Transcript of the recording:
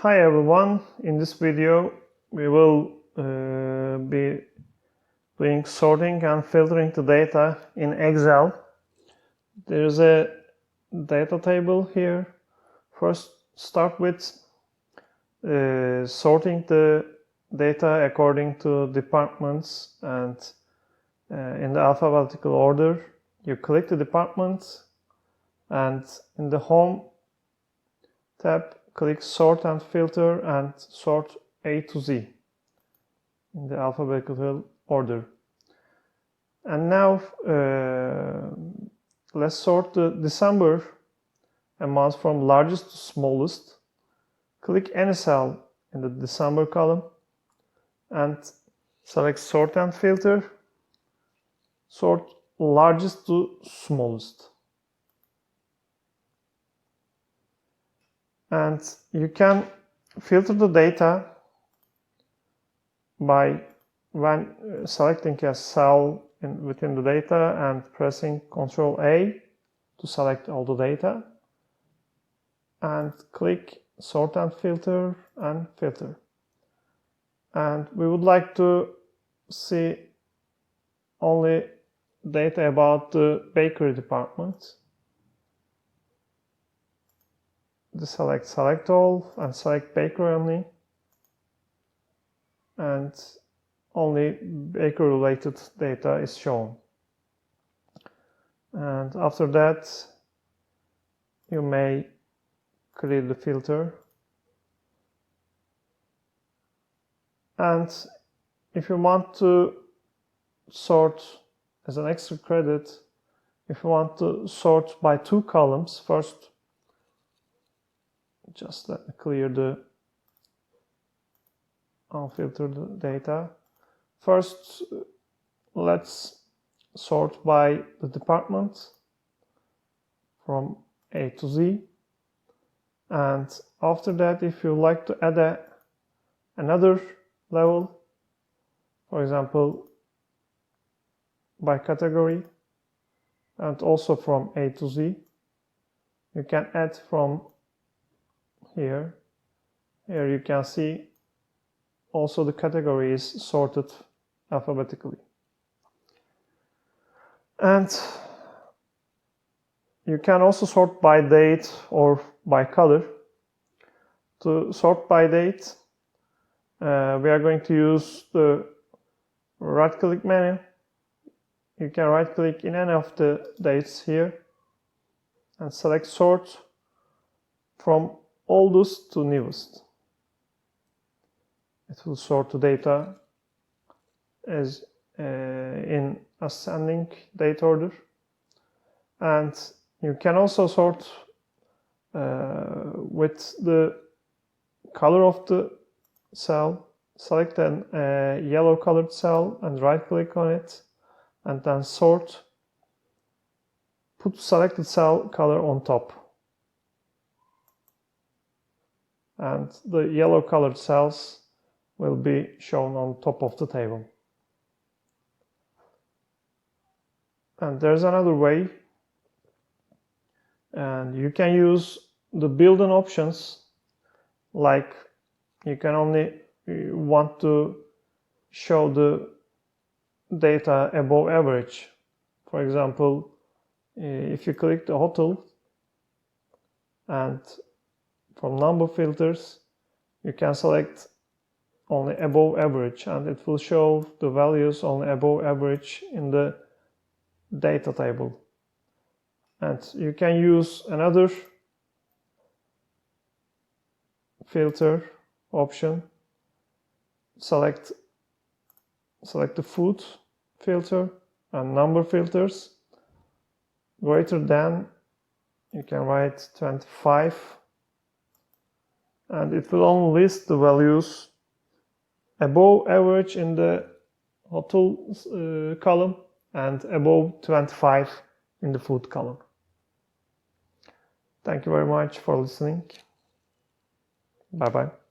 Hi everyone, in this video we will be doing sorting and filtering the data in Excel. There is a data table here. First start with sorting the data according to departments, and in the alphabetical order you click the department, and in the home tab click sort and filter and sort A to Z in the alphabetical order. And now let's sort the December amounts from largest to smallest. Click any cell in the December column and select sort and filter. Sort largest to smallest. And you can filter the data by when selecting a cell within the data and pressing Ctrl A to select all the data, and click sort and filter and filter. And we would like to see only data about the bakery department. Select all and select bakery only, and only bakery related data is shown. And after that you may clear the filter, and if you want to sort as an extra credit, if you want to sort by two columns, first just let me clear the unfiltered data. First, let's sort by the department from A to Z. And after that, if you like to add another level, for example, by category, and also from A to Z, you can add from here. Here you can see also the category is sorted alphabetically. And you can also sort by date or by color. To sort by date, we are going to use the right click menu. You can right click in any of the dates here and select sort from oldest to newest. It will sort the data as in ascending date order. And you can also sort with the color of the cell. Select a yellow colored cell and right click on it, and then sort. Put selected cell color on top, and the yellow colored cells will be shown on top of the table. And there's another way, and you can use the built-in options, like you can only want to show the data above average. For example, if you click the hotel and from number filters, you can select only above average, and it will show the values only above average in the data table. And you can use another filter option. Select the food filter and number filters. Greater than, you can write 25, and it will only list the values above average in the hotel column and above 25 in the food column. Thank you very much for listening. Bye bye.